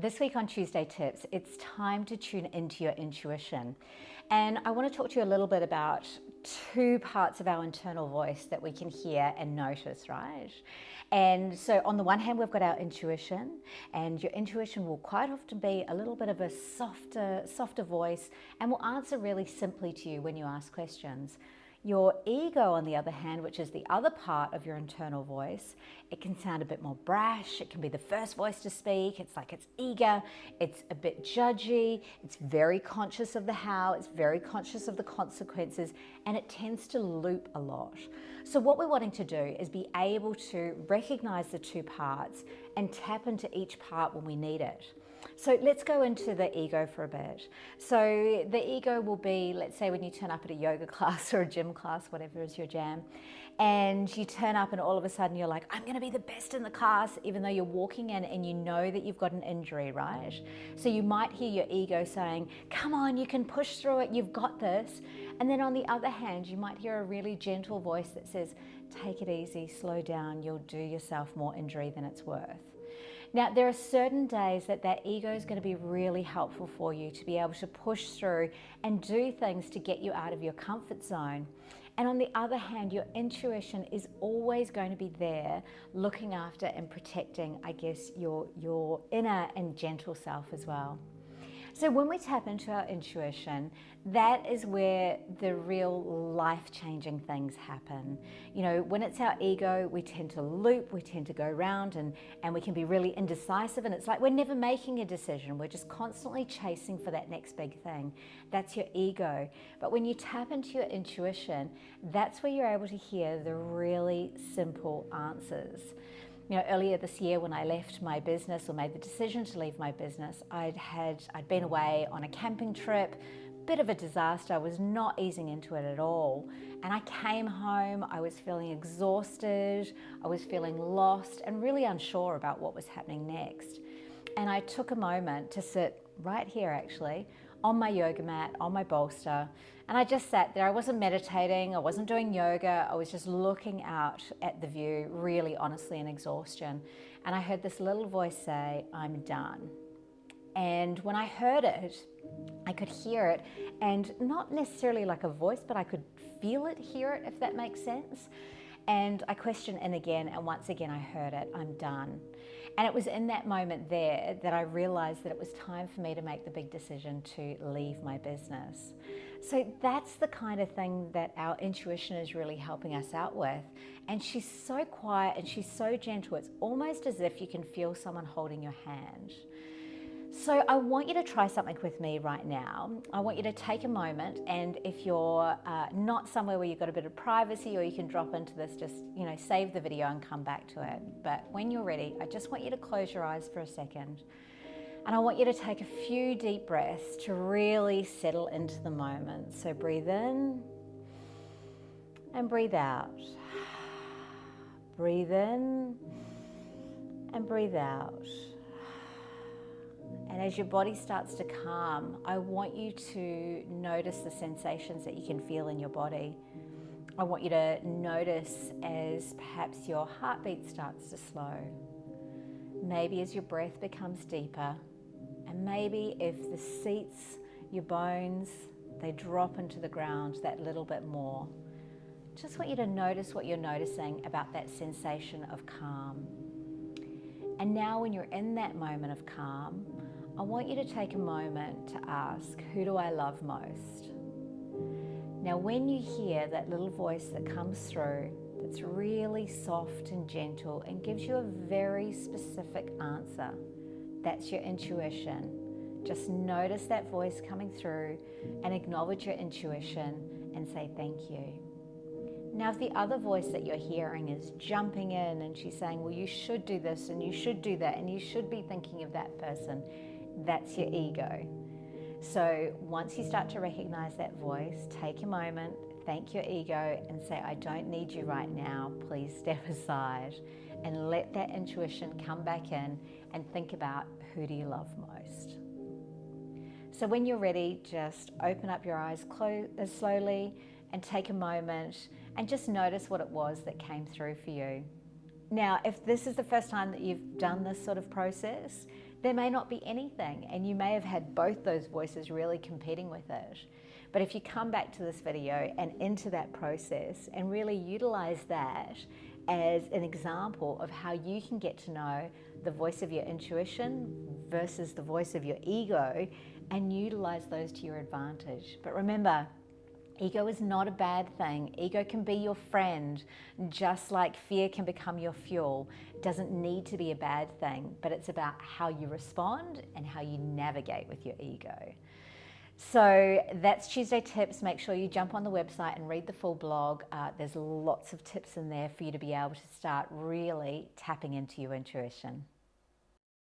This week on Tuesday Tips, it's time to tune into your intuition. And I want to talk to you a little bit about two parts of our internal voice that we can hear and notice, right? And so on the one hand, we've got our intuition, and your intuition will quite often be a little bit of a softer voice and will answer really simply to you when you ask questions. Your ego, on the other hand, which is the other part of your internal voice, it can sound a bit more brash. It can be the first voice to speak. It's like it's eager, it's a bit judgy, it's very conscious of the how, it's very conscious of the consequences, and it tends to loop a lot. So what we're wanting to do is be able to recognize the two parts and tap into each part when we need it. So let's go into the ego for a bit. So the ego will be, let's say when you turn up at a yoga class or a gym class, whatever is your jam, and you turn up and all of a sudden you're like, I'm going to be the best in the class, even though you're walking in and you know that you've got an injury, right? So you might hear your ego saying, come on, you can push through it, you've got this. And then on the other hand, you might hear a really gentle voice that says, take it easy, slow down, you'll do yourself more injury than it's worth. Now, there are certain days that ego is going to be really helpful for you to be able to push through and do things to get you out of your comfort zone. And on the other hand, your intuition is always going to be there looking after and protecting, I guess, your inner and gentle self as well. So when we tap into our intuition, that is where the real life-changing things happen. You know, when it's our ego, we tend to loop, we tend to go around and we can be really indecisive, and it's like we're never making a decision. We're just constantly chasing for that next big thing. That's your ego. But when you tap into your intuition, that's where you're able to hear the really simple answers. You know, earlier this year when I left my business or made the decision to leave my business, I'd been away on a camping trip, bit of a disaster. I was not easing into it at all. And I came home, I was feeling exhausted, I was feeling lost and really unsure about what was happening next. And I took a moment to sit right here actually, on my yoga mat, on my bolster, and I just sat there. I wasn't meditating, I wasn't doing yoga, I was just looking out at the view, really honestly in exhaustion. And I heard this little voice say, I'm done. And when I heard it, I could hear it, and not necessarily like a voice, but I could feel it, hear it, if that makes sense. And I questioned in again, and once again I heard it, I'm done. And it was in that moment there that I realized that it was time for me to make the big decision to leave my business. So that's the kind of thing that our intuition is really helping us out with. And she's so quiet and she's so gentle, it's almost as if you can feel someone holding your hand. So I want you to try something with me right now. I want you to take a moment, and if you're not somewhere where you've got a bit of privacy, or you can drop into this, just save the video and come back to it. But when you're ready, I just want you to close your eyes for a second. And I want you to take a few deep breaths to really settle into the moment. So breathe in and breathe out. Breathe in and breathe out. And as your body starts to calm, I want you to notice the sensations that you can feel in your body. I want you to notice as perhaps your heartbeat starts to slow. Maybe as your breath becomes deeper. And maybe if the seats, your bones, they drop into the ground that little bit more. Just want you to notice what you're noticing about that sensation of calm. And now when you're in that moment of calm, I want you to take a moment to ask, who do I love most? Now when you hear that little voice that comes through, that's really soft and gentle and gives you a very specific answer, that's your intuition. Just notice that voice coming through and acknowledge your intuition and say thank you. Now, if the other voice that you're hearing is jumping in and she's saying, well, you should do this and you should do that and you should be thinking of that person, that's your ego. So once you start to recognize that voice, take a moment, thank your ego and say, I don't need you right now, please step aside, and let that intuition come back in and think about, who do you love most? So when you're ready, just open up your eyes slowly and take a moment and just notice what it was that came through for you. Now, if this is the first time that you've done this sort of process, there may not be anything, and you may have had both those voices really competing with it. But if you come back to this video and into that process and really utilize that as an example of how you can get to know the voice of your intuition versus the voice of your ego, and utilize those to your advantage. But remember, ego is not a bad thing. Ego can be your friend, just like fear can become your fuel. It doesn't need to be a bad thing, but it's about how you respond and how you navigate with your ego. So that's Tuesday Tips. Make sure you jump on the website and read the full blog. There's lots of tips in there for you to be able to start really tapping into your intuition.